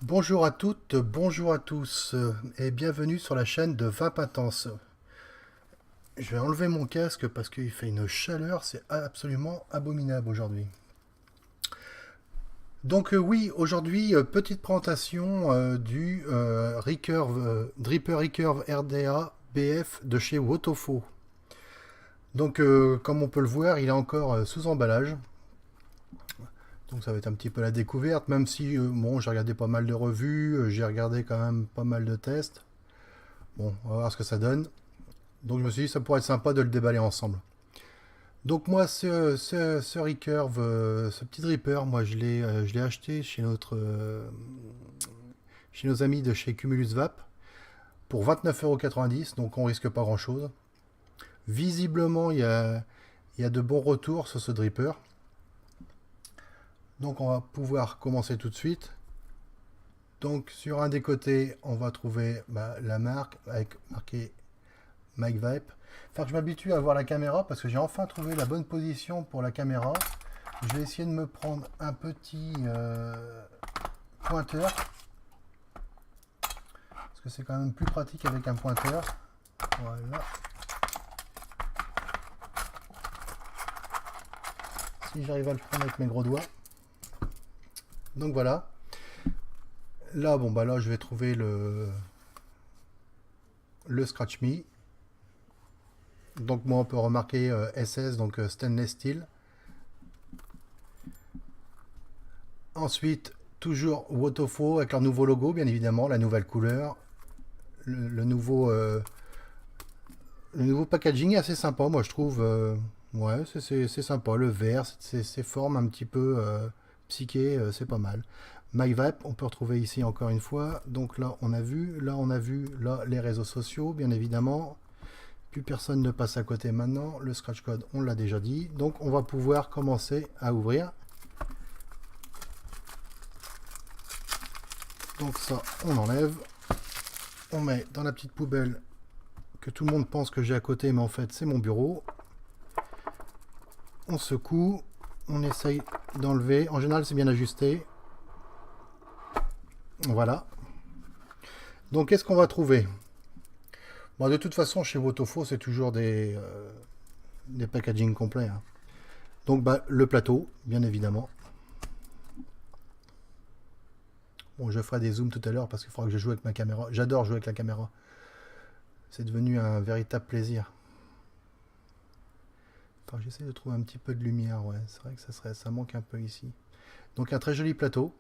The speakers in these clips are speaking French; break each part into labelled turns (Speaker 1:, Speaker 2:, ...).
Speaker 1: Bonjour à toutes, bonjour à tous et bienvenue sur la chaîne de Vapintens. Je vais enlever mon casque parce qu'il fait une chaleur, c'est absolument abominable aujourd'hui. Donc oui, aujourd'hui, petite présentation du Dripper Recurve RDA BF de chez Wotofo. Donc comme on peut le voir, il est encore sous emballage. Donc ça va être un petit peu la découverte, même si bon, j'ai regardé pas mal de revues, j'ai regardé quand même pas mal de tests. Bon, on va voir ce que ça donne. Donc je me suis dit ça pourrait être sympa de le déballer ensemble. Donc moi ce recurve, ce petit dripper, moi je l'ai acheté chez nos amis de chez Cumulus Vap pour 29,90 €, donc on risque pas grand chose. Visiblement il y a de bons retours sur ce dripper. Donc on va pouvoir commencer tout de suite. Donc sur un des côtés on va trouver la marque avec marqué Mike Vipe. Faut que je m'habitue à voir la caméra parce que j'ai enfin trouvé la bonne position pour la caméra. Je vais essayer de me prendre un petit pointeur parce que c'est quand même plus pratique avec un pointeur. Voilà. Si j'arrive à le prendre avec mes gros doigts. Donc voilà. Là, bon, là, je vais trouver le Scratch Me. Donc moi, on peut remarquer SS, donc Stainless Steel. Ensuite, toujours Wotofo avec leur nouveau logo, bien évidemment, la nouvelle couleur. Le nouveau packaging est assez sympa, moi je trouve. Ouais, c'est sympa. Le vert, ces formes un petit peu psyché, c'est pas mal. MyVape, on peut retrouver ici encore une fois. Donc là, on a vu, là, les réseaux sociaux, bien évidemment. Plus personne ne passe à côté maintenant. Le scratch code, on l'a déjà dit. Donc on va pouvoir commencer à ouvrir. Donc ça, on enlève. On met dans la petite poubelle que tout le monde pense que j'ai à côté, mais en fait, c'est mon bureau. On secoue. On essaye d'enlever. En général, c'est bien ajusté. Voilà. Donc, qu'est-ce qu'on va trouver? Bon, de toute façon, chez Wotofo, c'est toujours des packaging complets. Hein. Donc, le plateau, bien évidemment. Bon, je ferai des zooms tout à l'heure parce qu'il faudra que je joue avec ma caméra. J'adore jouer avec la caméra. C'est devenu un véritable plaisir. Enfin, j'essaie de trouver un petit peu de lumière. Ouais, c'est vrai que ça manque un peu ici. Donc, un très joli plateau.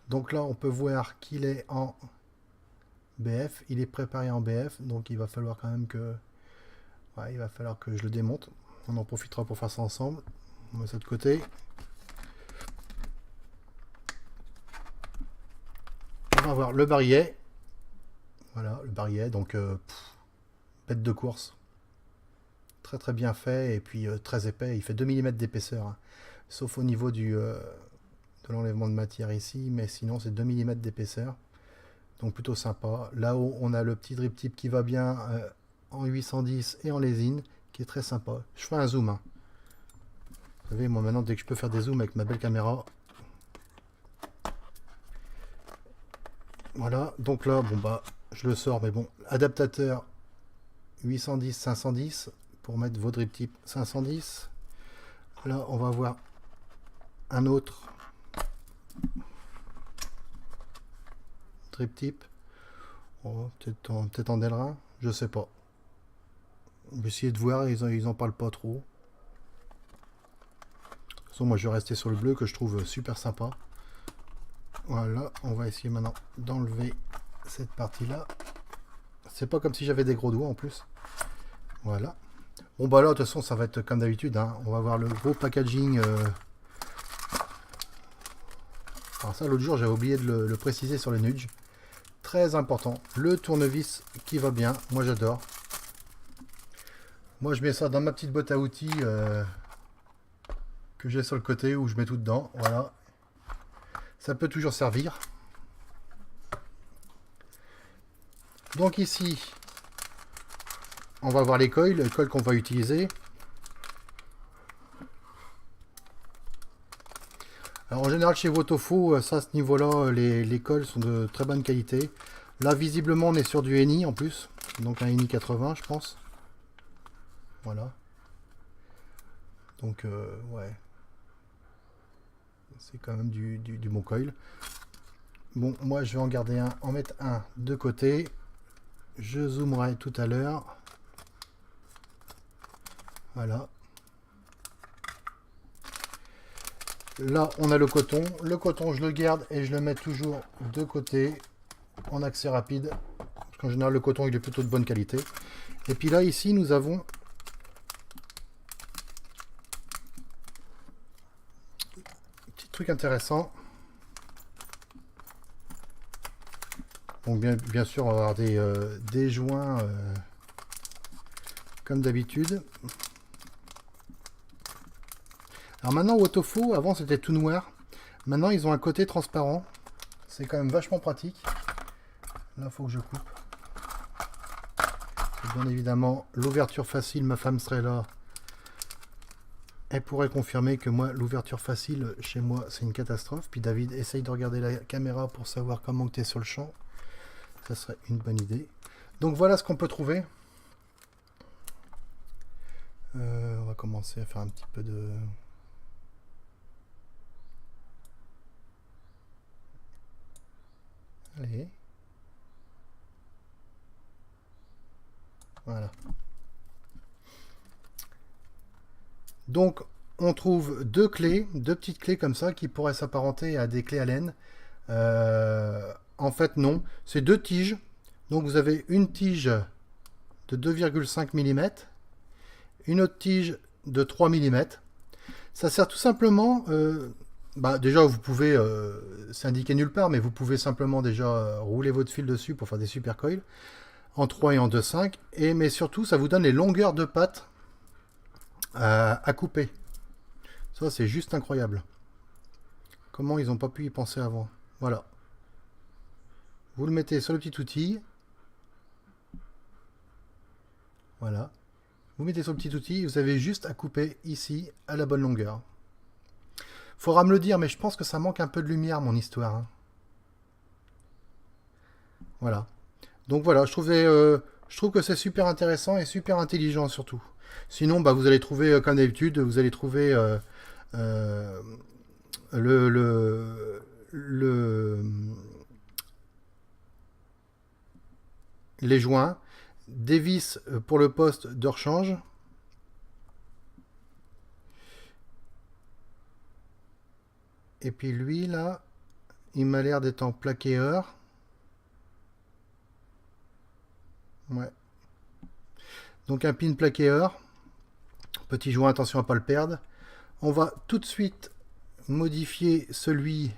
Speaker 1: Donc là, on peut voir qu'il est en BF. Il est préparé en BF. Donc, il va falloir quand même que... Ouais, il va falloir que je le démonte. On en profitera pour faire ça ensemble. On met ça de côté. On va voir le barillet. Voilà, le barillet. Donc, bête de course. Très très bien fait. Et puis, très épais. Il fait 2 mm d'épaisseur. Hein. Sauf au niveau de l'enlèvement de matière ici. Mais sinon, c'est 2 mm d'épaisseur. Donc, plutôt sympa. Là-haut, on a le petit drip tip qui va bien en 810 et en lésine. Qui est très sympa. Je fais un zoom. Hein. Vous savez, moi maintenant, dès que je peux faire des zooms avec ma belle caméra. Voilà, donc là, bon je le sors, mais bon, adaptateur 810-510 pour mettre vos drip tips 510. Là, on va voir un autre drip tip. Oh, peut-être en Delrin, je sais pas. On va essayer de voir, ils en parlent pas trop. De toute façon, moi je vais rester sur le bleu que je trouve super sympa. Voilà, on va essayer maintenant d'enlever cette partie-là. C'est pas comme si j'avais des gros doigts en plus. Voilà. Bon là, de toute façon, ça va être comme d'habitude. Hein. On va voir le gros packaging. Alors ça, l'autre jour, j'avais oublié de le préciser sur les nudges. Très important. Le tournevis qui va bien. Moi, j'adore. Moi, je mets ça dans ma petite boîte à outils que j'ai sur le côté où je mets tout dedans. Voilà. Ça peut toujours servir. Donc ici, on va voir les coils qu'on va utiliser. Alors en général chez Wotofo, ça à ce niveau-là, les cols sont de très bonne qualité. Là visiblement on est sur du Eni en plus, donc un Eni 80 je pense. Voilà. Donc ouais, c'est quand même du bon coil. Bon, moi je vais en garder un, en mettre un de côté. Je zoomerai tout à l'heure. Voilà. Là, on a le coton. Le coton, je le garde et je le mets toujours de côté en accès rapide. Parce qu'en général, le coton, il est plutôt de bonne qualité. Et puis là, ici, nous avons un petit truc intéressant. Donc, bien sûr, on va avoir des joints comme d'habitude. Alors maintenant, Wotofo, avant, c'était tout noir. Maintenant, ils ont un côté transparent. C'est quand même vachement pratique. Là, il faut que je coupe. Bien évidemment, l'ouverture facile, ma femme serait là. Elle pourrait confirmer que moi, l'ouverture facile, chez moi, c'est une catastrophe. Puis David, essaye de regarder la caméra pour savoir comment tu es sur le champ. Ça serait une bonne idée. Donc voilà ce qu'on peut trouver. On va commencer à faire un petit peu de... Allez. Voilà. Donc, on trouve deux clés, deux petites clés comme ça qui pourraient s'apparenter à des clés Allen. En fait, non. C'est deux tiges. Donc, vous avez une tige de 2,5 mm, une autre tige de 3 mm. Ça sert tout simplement... déjà, vous pouvez... c'est indiqué nulle part, mais vous pouvez simplement déjà rouler votre fil dessus pour faire des super coils en 3 et en 2,5. Mais surtout, ça vous donne les longueurs de pattes à couper. Ça, c'est juste incroyable. Comment ils n'ont pas pu y penser avant. Voilà. Vous le mettez sur le petit outil. Voilà. Vous mettez sur le petit outil. Vous avez juste à couper ici à la bonne longueur. Faudra me le dire, mais je pense que ça manque un peu de lumière, mon histoire. Hein. Voilà. Donc voilà, je trouve que c'est super intéressant et super intelligent surtout. Sinon, vous allez trouver, comme d'habitude, vous allez trouver les joints, des vis pour le poste de rechange. Et puis lui, là, il m'a l'air d'être en plaqueur. Ouais. Donc un pin plaqueur. Petit joint, attention à ne pas le perdre. On va tout de suite modifier celui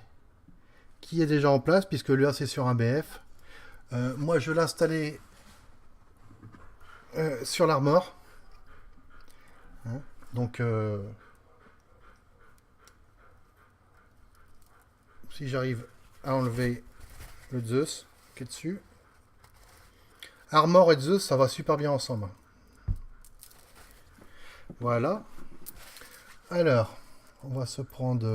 Speaker 1: qui est déjà en place, puisque là c'est sur un BF. Moi je vais l'installer sur l'armor. Hein, donc si j'arrive à enlever le Zeus qui est dessus. Armor et Zeus, ça va super bien ensemble. Voilà. Alors, on va se prendre...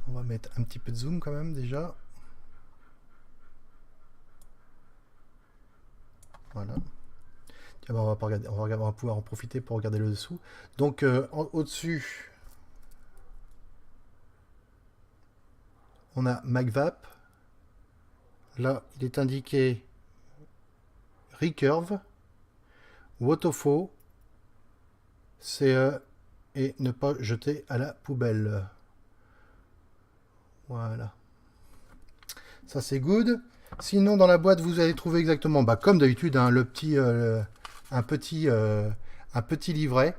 Speaker 1: on va mettre un petit peu de zoom quand même déjà. Voilà. Tiens, on va pas regarder, on va pouvoir en profiter pour regarder le dessous. Donc au-dessus, on a MagVap. Là, il est indiqué Recurve, Wotofo, CE et ne pas jeter à la poubelle. Voilà. Ça c'est good. Sinon dans la boîte vous allez trouver exactement, comme d'habitude, hein, un petit livret.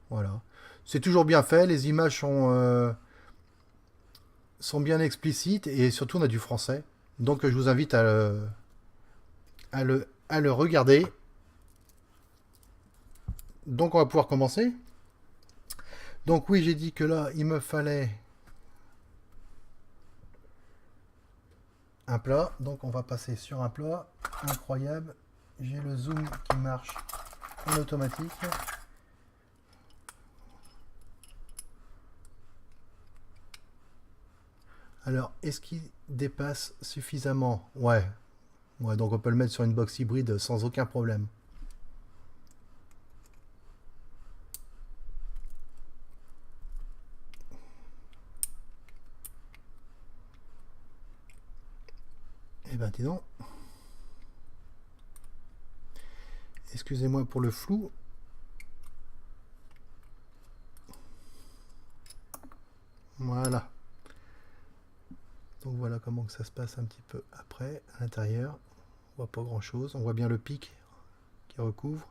Speaker 1: Voilà. C'est toujours bien fait, les images sont bien explicites et surtout on a du français. Donc je vous invite à le regarder. Donc on va pouvoir commencer. Donc oui, j'ai dit que là, il me fallait un plat. Donc on va passer sur un plat. Incroyable. j'ai le zoom qui marche en automatique. Alors, est-ce qu'il dépasse suffisamment? Ouais. Ouais, donc on peut le mettre sur une box hybride sans aucun problème. Eh ben, dis donc. Excusez-moi pour le flou. Voilà. Donc voilà comment que ça se passe un petit peu après, à l'intérieur. On voit pas grand chose. On voit bien le pic qui recouvre.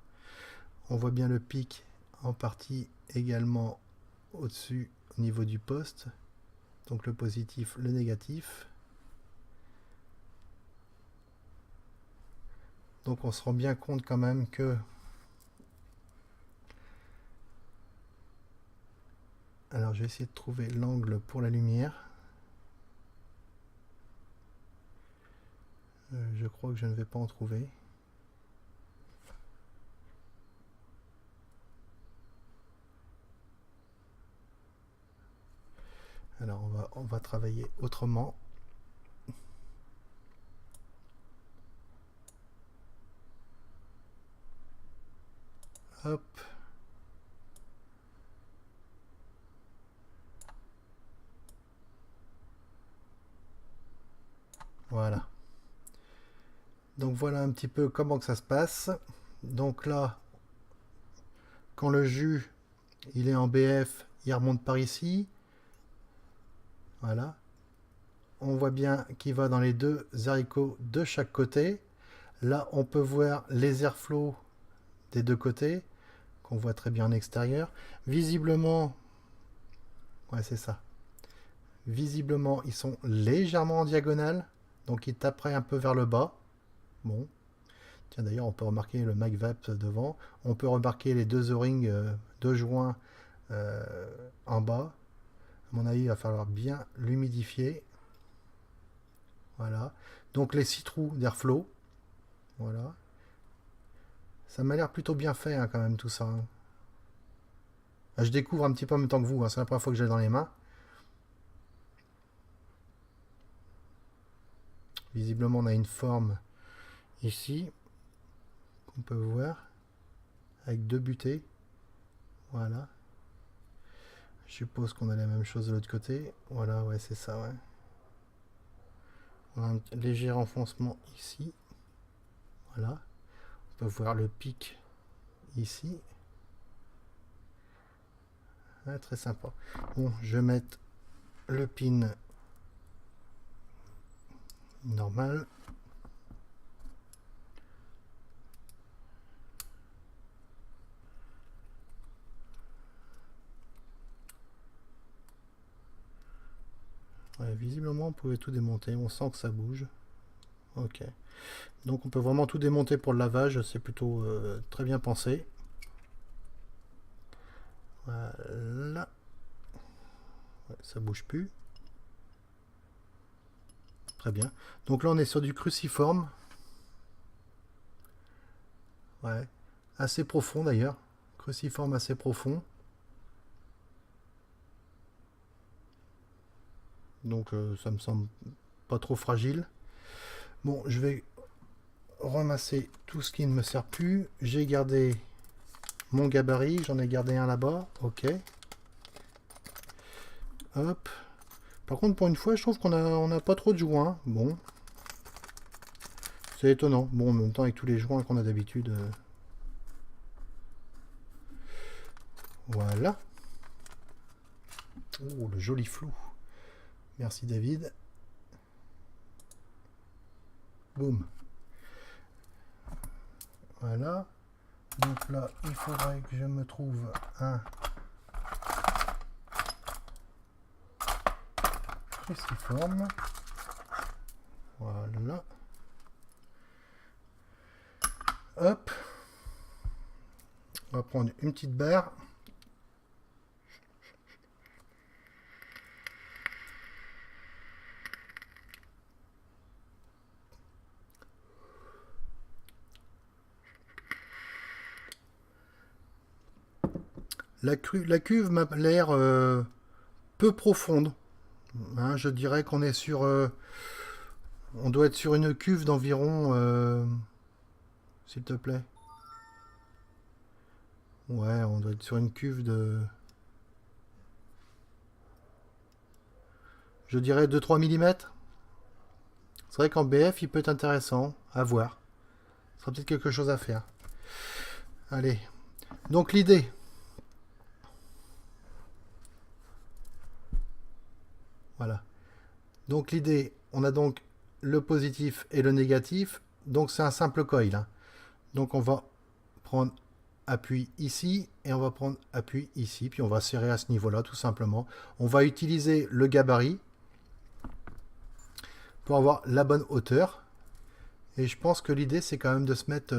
Speaker 1: On voit bien le pic en partie également au-dessus au niveau du poste. Donc le positif, le négatif. Donc on se rend bien compte quand même que... Alors je vais essayer de trouver l'angle pour la lumière. Je crois que je ne vais pas en trouver. Alors on va travailler autrement. Hop. Voilà. Donc voilà un petit peu comment que ça se passe. Donc là, quand le jus il est en BF, il remonte par ici. Voilà. On voit bien qu'il va dans les deux haricots de chaque côté. Là, on peut voir les airflows des deux côtés, qu'on voit très bien en extérieur. Visiblement, ouais, c'est ça. Visiblement, ils sont légèrement en diagonale, donc ils taperaient un peu vers le bas. Bon. Tiens, d'ailleurs, on peut remarquer le MagVap devant. On peut remarquer les deux O-rings, deux joints en bas. À mon avis, il va falloir bien l'humidifier. Voilà. Donc les 6 trous d'airflow. Voilà. Ça m'a l'air plutôt bien fait hein, quand même tout ça. Hein. Je découvre un petit peu en même temps que vous. Hein. C'est la première fois que j'ai dans les mains. Visiblement, on a une forme ici qu'on peut voir avec deux butées. Voilà. Je suppose qu'on a la même chose de l'autre côté. Voilà, ouais, c'est ça, ouais. On a un léger renfoncement ici. Voilà. On peut voir le pic ici. Ouais, très sympa. Bon, je vais mettre le pin normal. Ouais, visiblement, on pouvait tout démonter. On sent que ça bouge. Ok. Donc, on peut vraiment tout démonter pour le lavage. C'est plutôt très bien pensé. Voilà. Ouais, ça bouge plus. Très bien. Donc là, on est sur du cruciforme. Ouais. Assez profond d'ailleurs. Cruciforme assez profond. Donc ça me semble pas trop fragile. Bon, je vais ramasser tout ce qui ne me sert plus. J'ai gardé mon gabarit. J'en ai gardé un là-bas. Ok. Hop. Par contre, pour une fois, je trouve qu'on a pas trop de joints. Bon. C'est étonnant. Bon, en même temps, avec tous les joints qu'on a d'habitude. Voilà. Oh, le joli flou. Merci David. Boum. Voilà. Donc là, il faudrait que je me trouve un cruciforme. Voilà. Hop. On va prendre une petite barre. La cuve m'a l'air peu profonde. Hein, je dirais qu'on est sur... on doit être sur une cuve d'environ... s'il te plaît. Ouais, on doit être sur une cuve de... Je dirais 2-3 mm. C'est vrai qu'en BF, il peut être intéressant à voir. Ce sera peut-être quelque chose à faire. Allez. Donc l'idée. Voilà. Donc l'idée, on a donc le positif et le négatif. Donc c'est un simple coil. Hein. Donc on va prendre appui ici et on va prendre appui ici. Puis on va serrer à ce niveau-là tout simplement. On va utiliser le gabarit pour avoir la bonne hauteur. Et je pense que l'idée c'est quand même de se mettre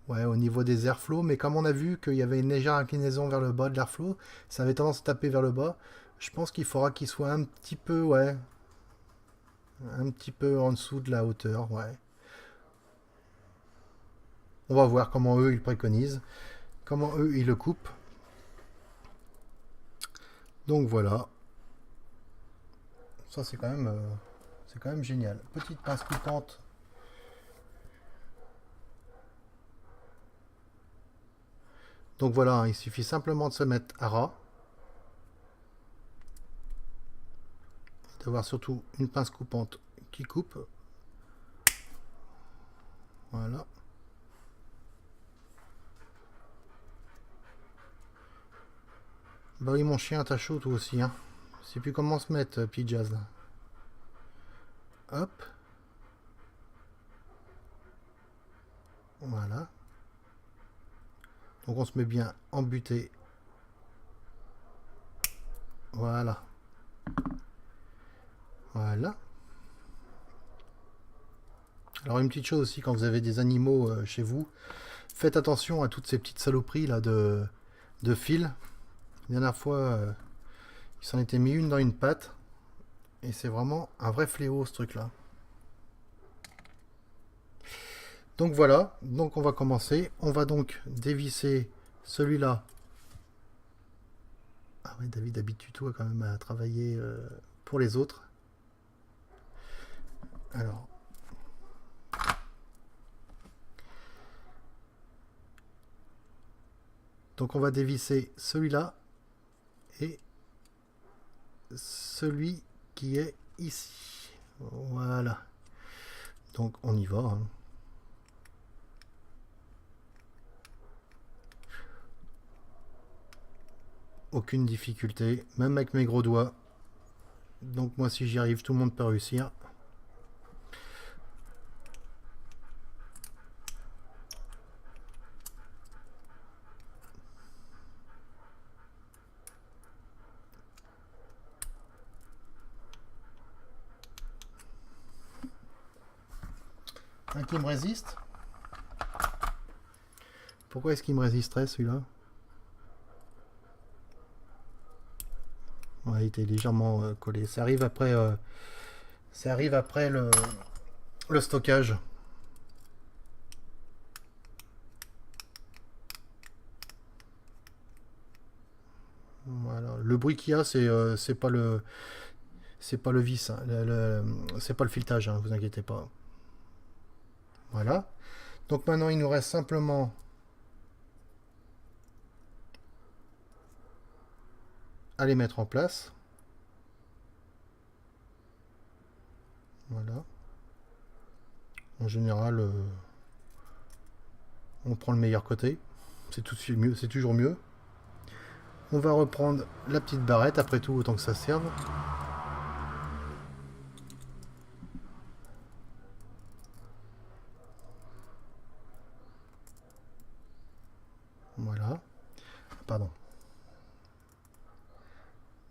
Speaker 1: ouais, au niveau des airflows. Mais comme on a vu qu'il y avait une légère inclinaison vers le bas de l'airflow, ça avait tendance à taper vers le bas. Je pense qu'il faudra qu'il soit un petit peu, ouais, un petit peu en dessous de la hauteur, ouais. On va voir comment eux ils préconisent, comment eux ils le coupent. Donc voilà. Ça c'est quand même génial. Petite pince coupante. Donc voilà, hein, il suffit simplement de se mettre à ras. D'avoir surtout une pince coupante qui coupe. Voilà. Bah oui, mon chien, t'as chaud toi aussi. Hein. Je sais plus comment se mettre, petit jazz. Là. Hop. Voilà. Donc on se met bien embuté. Voilà. Voilà. Alors une petite chose aussi, quand vous avez des animaux chez vous, faites attention à toutes ces petites saloperies là de fil. La dernière fois, il s'en était mis une dans une patte. Et c'est vraiment un vrai fléau ce truc là. Donc voilà, donc on va commencer. On va donc dévisser celui-là. Ah ouais, David habitue-toi quand même à travailler pour les autres. Alors. Donc on va dévisser celui-là et celui qui est ici. Voilà. Donc on y va. Hein. Aucune difficulté, même avec mes gros doigts. Donc moi si j'y arrive, tout le monde peut réussir. Un qui me résiste. Pourquoi est-ce qu'il me résisterait celui-là? Ouais, il était légèrement collé. Ça arrive après le stockage. Voilà. Le bruit qu'il y a, c'est pas le vis, hein. C'est pas le filetage, hein, vous inquiétez pas. Voilà. Donc maintenant, il nous reste simplement à les mettre en place. Voilà. En général, on prend le meilleur côté. C'est tout de suite mieux, c'est toujours mieux. On va reprendre la petite barrette, après tout, autant que ça serve. Voilà. Pardon.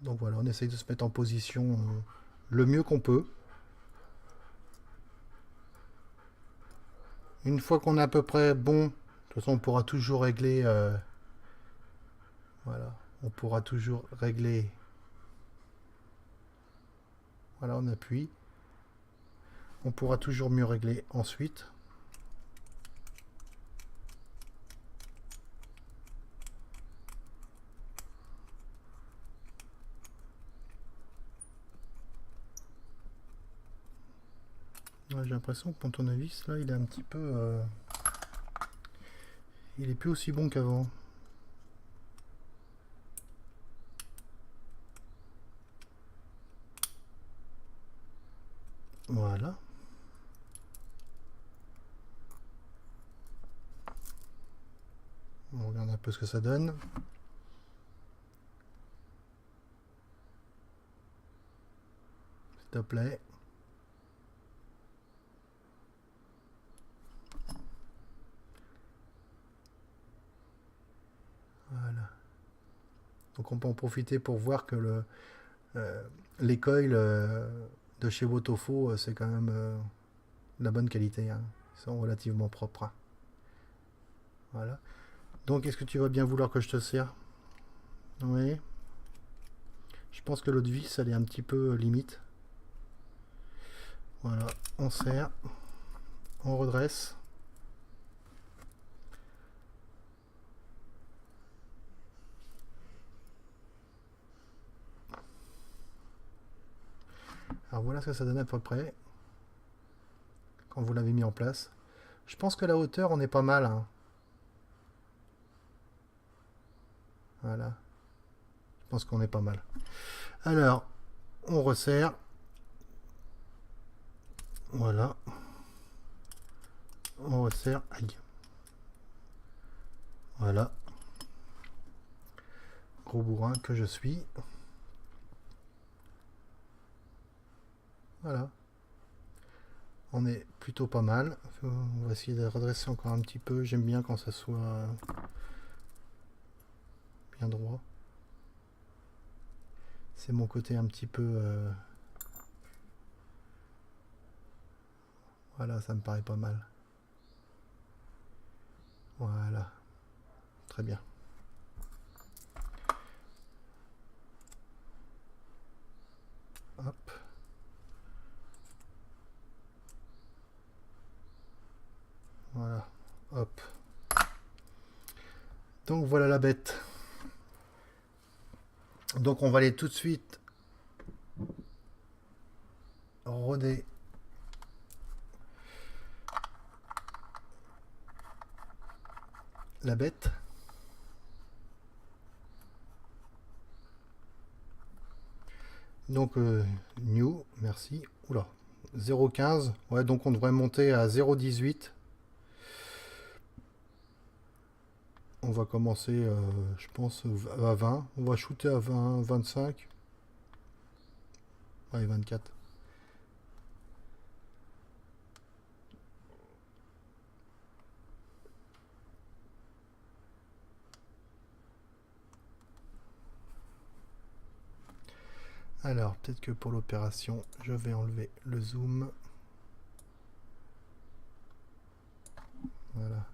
Speaker 1: Donc voilà, on essaye de se mettre en position le mieux qu'on peut. Une fois qu'on est à peu près bon, de toute façon on pourra toujours régler. Voilà, on pourra toujours régler. Voilà, on appuie. On pourra toujours mieux régler ensuite. Ouais, j'ai l'impression que mon tournevis là il est un petit peu il est plus aussi bon qu'avant. Voilà. On regarde un peu ce que ça donne. S'il te plaît. Voilà. Donc on peut en profiter pour voir que les coils de chez Wotofo, c'est quand même de la bonne qualité, hein. Ils sont relativement propres, hein. Voilà. Donc est-ce que tu vas bien vouloir que je te sers? Oui. Je pense que l'autre vis, elle est un petit peu limite. Voilà, on serre, on redresse. Alors voilà ce que ça donne à peu près quand vous l'avez mis en place. Je pense que la hauteur, on est pas mal, hein. Voilà, je pense qu'on est pas mal. Alors, on resserre. Voilà. On resserre. Aïe. Voilà. Gros bourrin que je suis. Voilà. On est plutôt pas mal. On va essayer de redresser encore un petit peu. J'aime bien quand ça soit bien droit. C'est mon côté un petit peu... Voilà, ça me paraît pas mal. Voilà. Très bien. Hop. Voilà. Hop. Donc voilà la bête. Donc on va aller tout de suite roder la bête. Donc new, merci. Oula, 0,15. Ouais, donc on devrait monter à 0,18. On va commencer, je pense, à 20. On va shooter à 20, 25. Ouais, 24. Alors, peut-être que pour l'opération, je vais enlever le zoom. Voilà.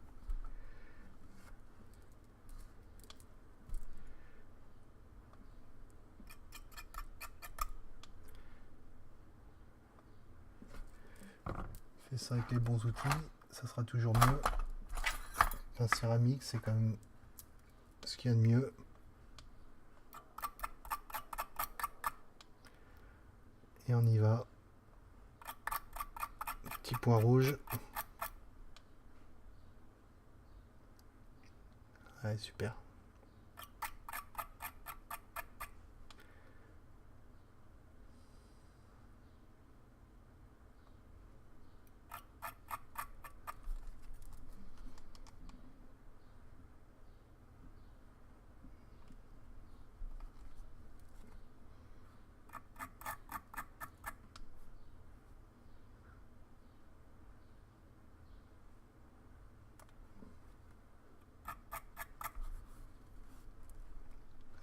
Speaker 1: Fais ça avec les bons outils, ça sera toujours mieux. Enfin, céramique, c'est quand même ce qu'il y a de mieux. Et on y va. Petit point rouge. Ouais, super.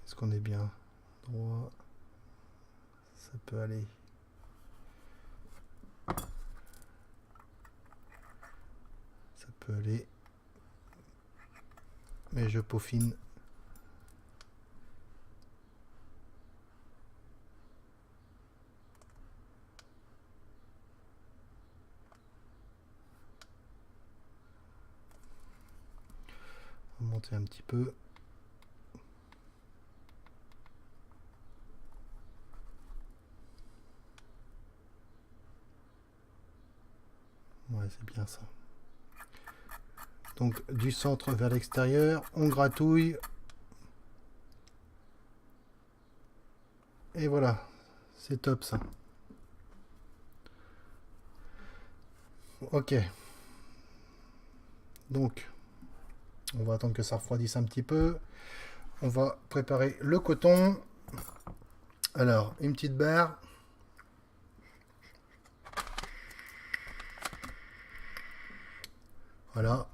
Speaker 1: Est-ce qu'on est bien droit? Ça peut aller. Ça peut aller. Mais je peaufine. On va monter un petit peu. Ouais, c'est bien ça. Donc du centre vers l'extérieur, on gratouille. Et voilà, c'est top ça. Ok. Donc, on va attendre que ça refroidisse un petit peu. On va préparer le coton. Alors, une petite barre. Voilà.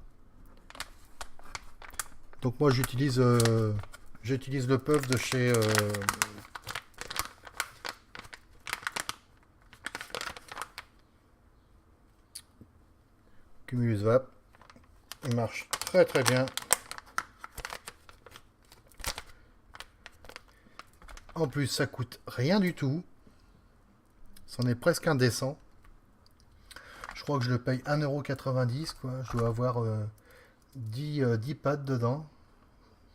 Speaker 1: Donc moi j'utilise le puff de chez Cumulus Vap. Il marche très très bien. En plus ça coûte rien du tout. C'en est presque indécent. Je crois que je le paye 1,90 € quoi. Je dois avoir 10 pads dedans.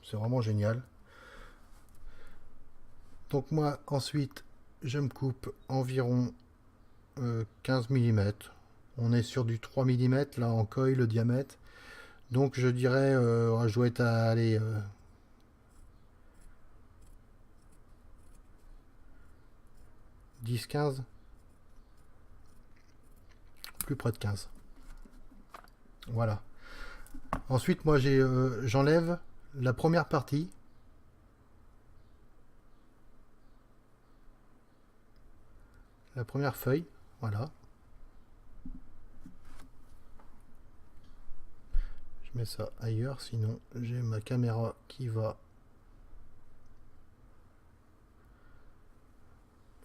Speaker 1: C'est vraiment génial. Donc moi ensuite je me coupe environ 15 mm. On est sur du 3 mm là en coille le diamètre. Donc je dirais je dois être à aller 10-15. Plus près de 15. Voilà. Ensuite moi j'enlève la première partie. La première feuille. Voilà. Je mets ça ailleurs, sinon j'ai ma caméra qui va.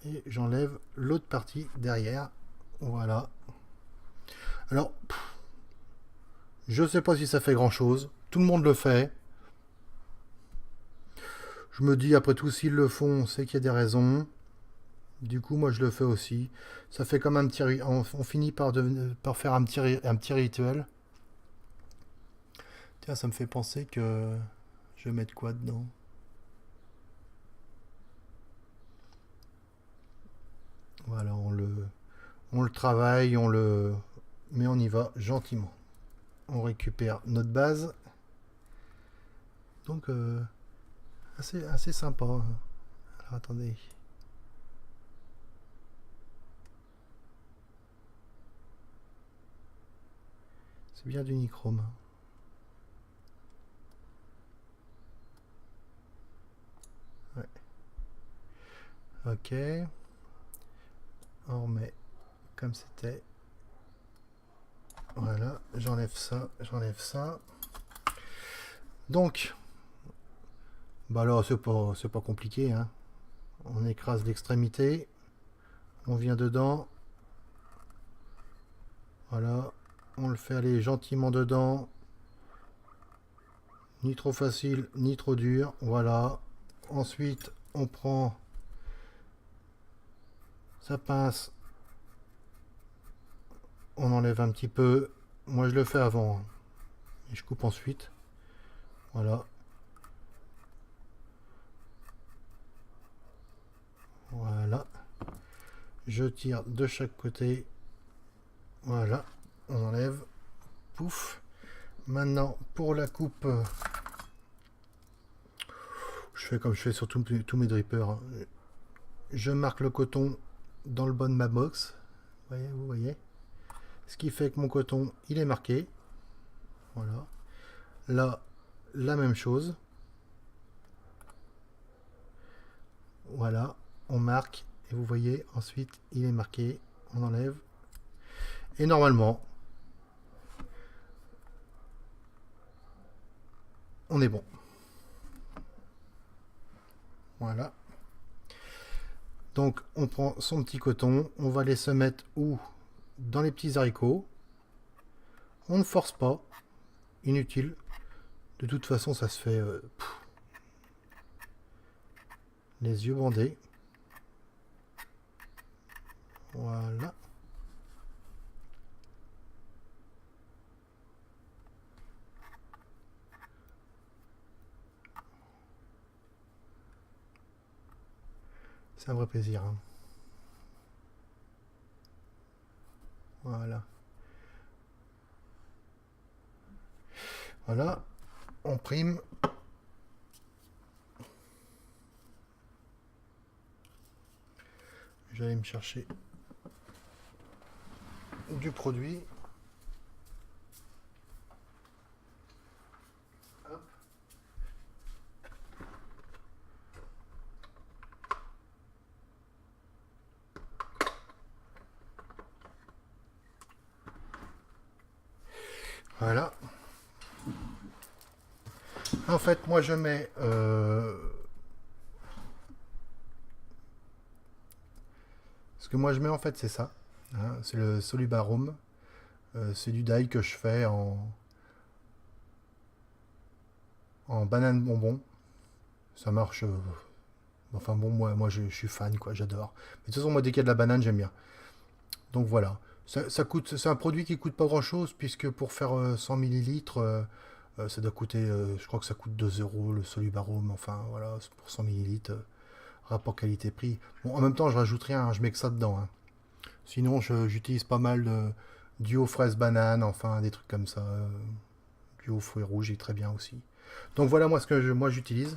Speaker 1: Et j'enlève l'autre partie derrière. Voilà. Alors, je sais pas si ça fait grand chose. Tout le monde le fait. Je me dis, après tout, s'ils le font, c'est qu'il y a des raisons. Du coup, moi, je le fais aussi. Ça fait comme un petit... On finit par faire un petit rituel. Tiens, ça me fait penser que... Je vais mettre quoi dedans? Voilà, on le travaille, mais on y va gentiment. On récupère notre base. Donc, assez sympa. Alors, attendez. C'est bien du nichrome. Ouais. Ok. On remet comme c'était. Voilà, j'enlève ça, j'enlève ça. Donc, bah là c'est pas compliqué, hein. On écrase l'extrémité, on vient dedans. Voilà, on le fait aller gentiment dedans. Ni trop facile, ni trop dur. Voilà. Ensuite, on prend sa pince. On enlève un petit peu. Moi, je le fais avant, hein. Et je coupe ensuite. Voilà. Voilà. Je tire de chaque côté. Voilà. On enlève. Pouf. Maintenant, pour la coupe, je fais comme je fais sur tous mes drippers, hein. Je marque le coton dans le bas de ma box. Vous voyez. Ce qui fait que mon coton, il est marqué. Voilà. Là, la même chose. Voilà. On marque. Et vous voyez, ensuite, il est marqué. On enlève. Et normalement, on est bon. Voilà. Donc, on prend son petit coton. On va aller se mettre où? Dans les petits haricots. On ne force pas. Inutile. De toute façon, ça se fait les yeux bandés. Voilà. C'est un vrai plaisir, hein. Voilà. Voilà, on prime. J'allais me chercher du produit. Hop. Voilà. En fait, moi je mets ce que moi je mets en fait c'est ça. Hein, c'est le Solubarum. C'est du dye que je fais en banane bonbon. Ça marche. Enfin bon, moi je suis fan, quoi, j'adore. Mais de toute façon, moi dès qu'il y a de la banane, j'aime bien. Donc voilà. Ça coûte, c'est un produit qui coûte pas grand chose, puisque pour faire 100 millilitres, ça doit coûter, je crois que ça coûte 2 euros le Solubarum. Enfin voilà, c'est pour 100 millilitres, rapport qualité-prix. Bon, en même temps, je rajoute rien, hein, je mets que ça dedans. Hein. Sinon, j'utilise pas mal de duo fraise banane, enfin des trucs comme ça. Duo fruits rouges est très bien aussi. Donc voilà moi ce que moi j'utilise.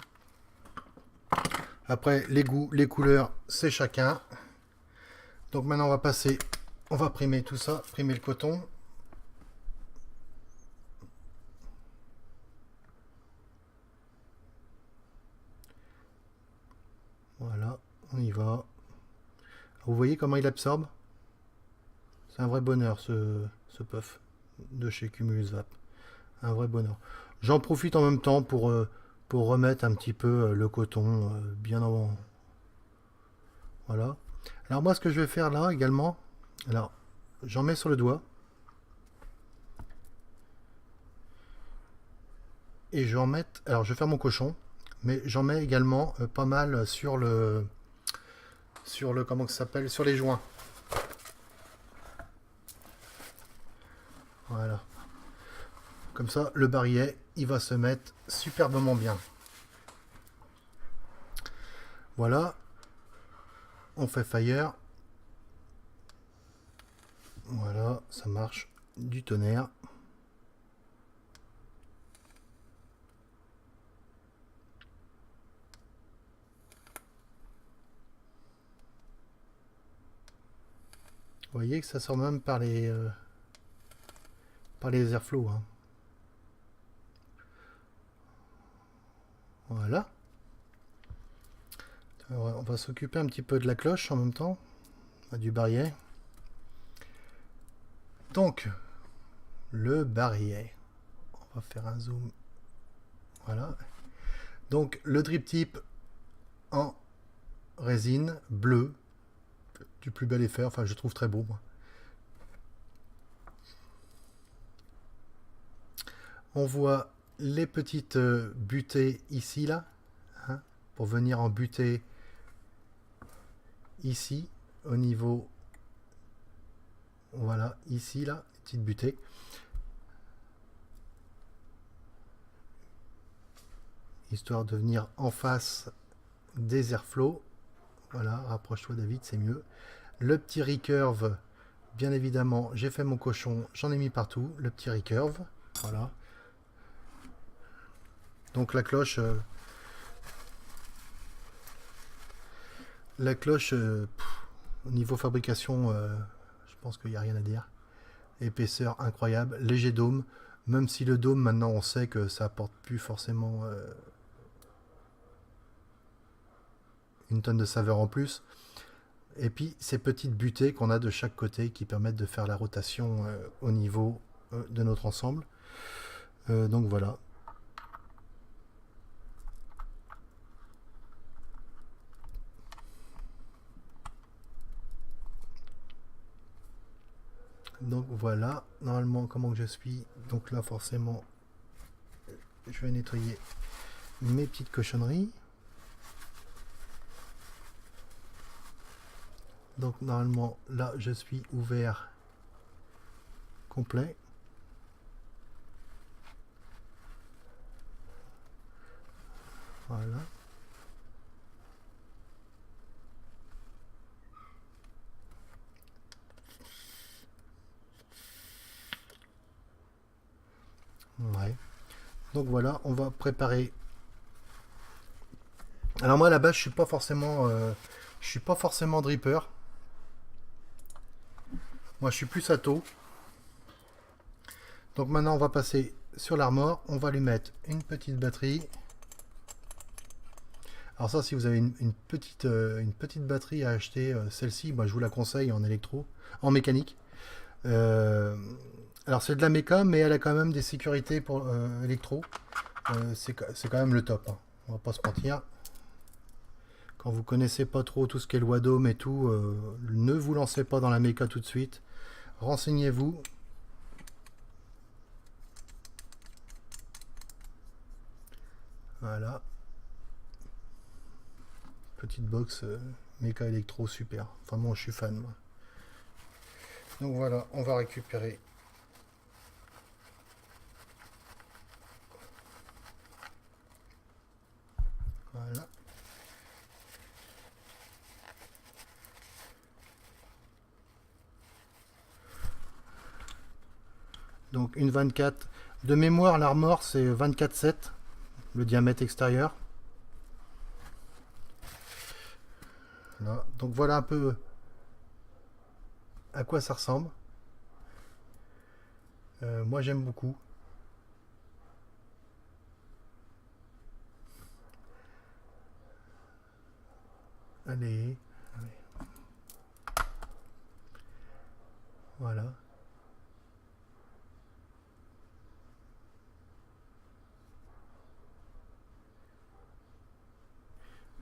Speaker 1: Après les goûts, les couleurs, c'est chacun. Donc maintenant on va passer, on va primer tout ça, primer le coton. Voilà, on y va. Vous voyez comment il absorbe? C'est un vrai bonheur ce puff de chez Cumulus Vap. Un vrai bonheur. J'en profite en même temps pour remettre un petit peu le coton bien en... Voilà. Alors moi ce que je vais faire là également, alors j'en mets sur le doigt. Et je vais en mettre, alors je vais faire mon cochon, mais j'en mets également pas mal sur le, comment ça s'appelle, sur les joints. Voilà. Comme ça, le barillet, il va se mettre superbement bien. Voilà. On fait fire. Voilà, ça marche du tonnerre. Vous voyez que ça sort même par les airflows. Hein. Voilà. Alors, on va s'occuper un petit peu de la cloche en même temps, du barillet. Donc, le barillet. On va faire un zoom. Voilà. Donc, le drip tip en résine bleue, du plus bel effet. Enfin, je trouve très beau. Moi. On voit les petites butées ici, là, hein, pour venir en butée ici, au niveau, voilà, ici, là, petite butée. Histoire de venir en face des airflows. Voilà, rapproche-toi David, c'est mieux. Le petit recurve, bien évidemment, j'ai fait mon cochon, j'en ai mis partout. Le petit recurve, voilà. Donc la cloche, au niveau fabrication, je pense qu'il n'y a rien à dire. Épaisseur incroyable, léger dôme, même si le dôme maintenant on sait que ça apporte plus forcément une tonne de saveur en plus. Et puis ces petites butées qu'on a de chaque côté qui permettent de faire la rotation au niveau de notre ensemble. Donc voilà. Donc voilà, normalement comment que je suis. Donc là forcément, je vais nettoyer mes petites cochonneries. Donc normalement là je suis ouvert complet. Voilà. Ouais. Donc voilà, on va préparer. Alors moi à la base je suis pas forcément dripper. Moi je suis plus Atto. Donc maintenant on va passer sur l'armor, on va lui mettre une petite batterie. Alors ça, si vous avez une petite batterie à acheter, celle-ci, moi je vous la conseille en électro, en mécanique. Alors c'est de la méca, mais elle a quand même des sécurités pour électro. C'est quand même le top, hein. On va pas se mentir. Quand vous connaissez pas trop tout ce qu'est le Wadome et tout, ne vous lancez pas dans la méca tout de suite. Renseignez-vous. Voilà. Petite box méca électro super. Enfin moi je suis fan moi. Donc voilà, on va récupérer. Voilà. Donc une 24. De mémoire, l'armor c'est 24,7, le diamètre extérieur. Là. Donc voilà un peu à quoi ça ressemble. Moi j'aime beaucoup. Allez, allez. Voilà.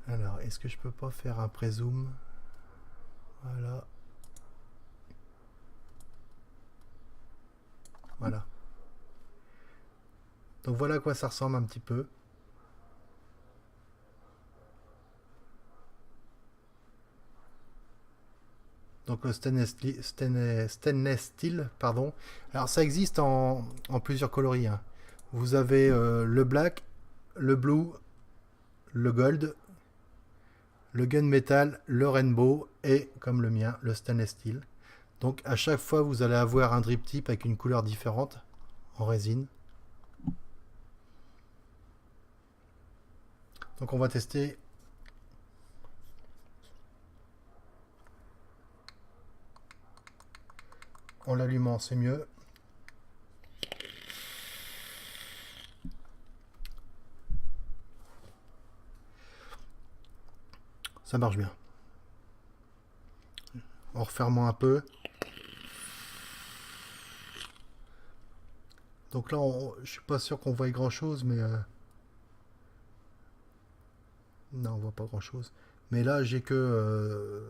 Speaker 1: Alors, est-ce que je peux pas faire un pré-zoom? Voilà. Voilà. Donc voilà à quoi ça ressemble un petit peu. Donc le stainless steel, pardon. Alors ça existe en plusieurs coloris, hein. Vous avez le black, le blue, le gold, le gunmetal, le rainbow et, comme le mien, le stainless steel. Donc à chaque fois vous allez avoir un drip tip avec une couleur différente en résine. Donc on va tester. En l'allumant c'est mieux. Ça marche bien. En refermant un peu. Donc là, je suis pas sûr qu'on voie grand chose, mais non, on voit pas grand chose. Mais là, j'ai que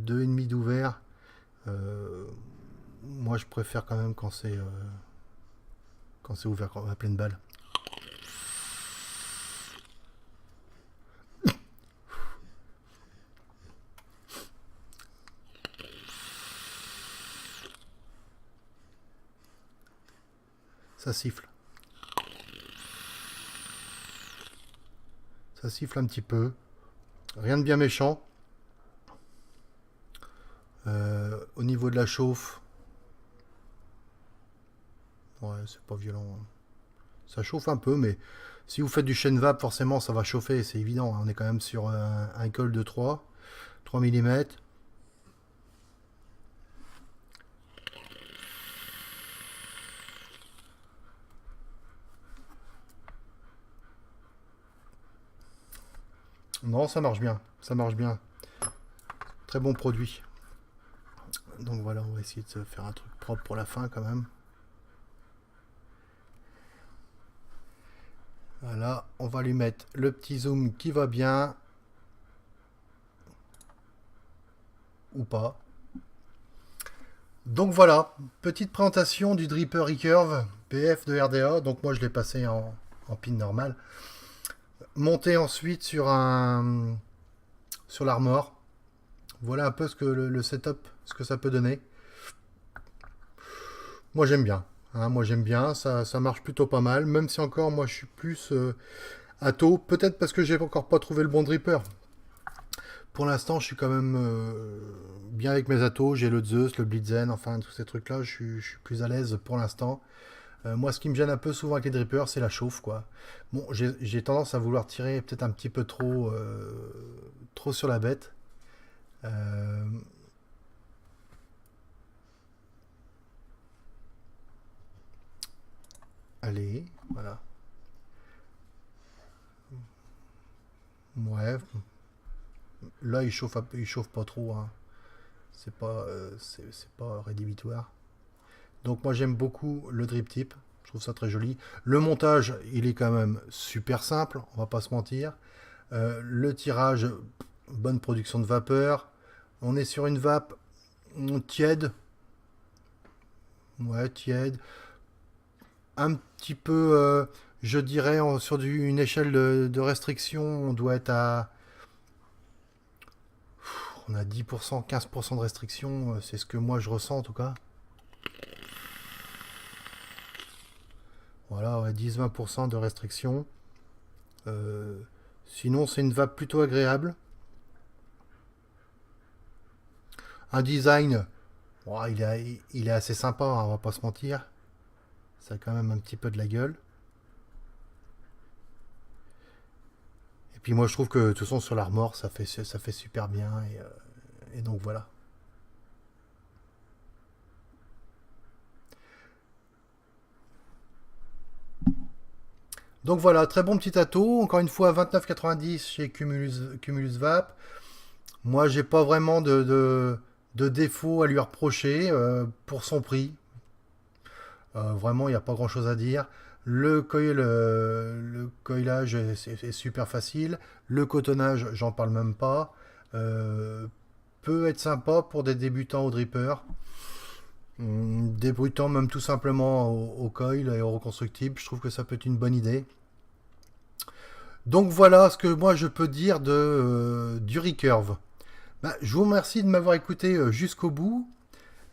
Speaker 1: 2,5 d'ouvert. Moi, je préfère quand même quand c'est ouvert à pleine balle. Ça siffle. Ça siffle un petit peu. Rien de bien méchant. Au niveau de la chauffe, ouais, c'est pas violent, hein. Ça chauffe un peu, mais si vous faites du chaîne vape, forcément ça va chauffer, c'est évident, hein. On est quand même sur un col de 3 mm. Non, ça marche bien, ça marche bien. Très bon produit. Donc voilà, on va essayer de se faire un truc propre pour la fin quand même. Voilà, on va lui mettre le petit zoom qui va bien. Ou pas. Donc voilà, petite présentation du Dripper Recurve BF de RDA. Donc moi je l'ai passé en pin normal. Monté ensuite sur l'armor. Voilà un peu ce que le setup, ce que ça peut donner. Moi j'aime bien, hein, moi j'aime bien, ça marche plutôt pas mal, même si encore moi je suis plus Atto, peut-être parce que j'ai encore pas trouvé le bon dripper. Pour l'instant je suis quand même bien avec mes Atto, j'ai le Zeus, le Blitzen, enfin tous ces trucs là, je suis plus à l'aise pour l'instant. Moi, ce qui me gêne un peu souvent avec les drippers, c'est la chauffe, quoi. Bon, j'ai tendance à vouloir tirer peut-être un petit peu trop sur la bête. Euh, allez, voilà. Ouais, là, il chauffe pas trop, hein. C'est pas rédhibitoire. Donc moi j'aime beaucoup le drip tip, je trouve ça très joli. Le montage, il est quand même super simple, on va pas se mentir. Le tirage, bonne production de vapeur. On est sur une vape tiède, ouais tiède, un petit peu, je dirais sur une échelle de restriction, on doit être à, on a 10%, 15% de restriction, c'est ce que moi je ressens en tout cas. Voilà, ouais, 10-20% de restriction. Euh, Sinon, c'est une vape plutôt agréable. Un design, oh, il est assez sympa, hein, on va pas se mentir. Ça a quand même un petit peu de la gueule. Et puis moi, je trouve que de toute façon, sur l'armor, ça fait super bien. Et donc voilà. Donc voilà, très bon petit ato. Encore une fois, 29,90 chez Cumulus Vape. Moi, j'ai pas vraiment de défaut à lui reprocher pour son prix. Vraiment, il n'y a pas grand chose à dire. Le coilage est super facile. Le cotonnage, j'en parle même pas. Euh, Peut être sympa pour des débutants au dripper. Débutants même tout simplement au coil et au reconstructible. Je trouve que ça peut être une bonne idée. Donc voilà ce que moi je peux dire du Recurve. Bah, je vous remercie de m'avoir écouté jusqu'au bout.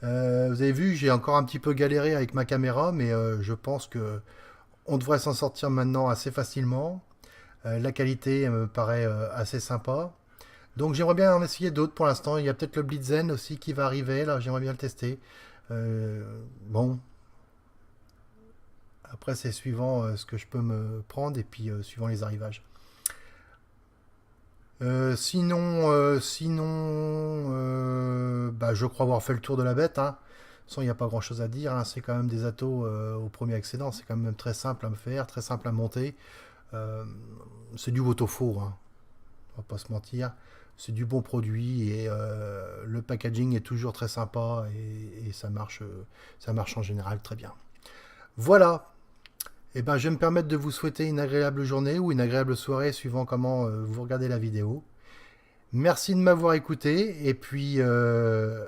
Speaker 1: Vous avez vu, j'ai encore un petit peu galéré avec ma caméra, mais je pense que on devrait s'en sortir maintenant assez facilement. La qualité me paraît assez sympa. Donc j'aimerais bien en essayer d'autres pour l'instant. Il y a peut-être le Blitzen aussi qui va arriver. Là, j'aimerais bien le tester. Euh, bon, après c'est suivant ce que je peux me prendre et puis suivant les arrivages. Bah, je crois avoir fait le tour de la bête, hein. De toute façon, il n'y a pas grand chose à dire, hein. C'est quand même des atos au premier accédant. C'est quand même très simple à me faire, très simple à monter. Euh, c'est du Wotofo, hein. On va pas se mentir. C'est du bon produit et le packaging est toujours très sympa et ça marche en général très bien. Voilà. Et ben, je vais me permettre de vous souhaiter une agréable journée ou une agréable soirée suivant comment vous regardez la vidéo. Merci de m'avoir écouté et puis à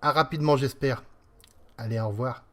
Speaker 1: rapidement j'espère. Allez, au revoir.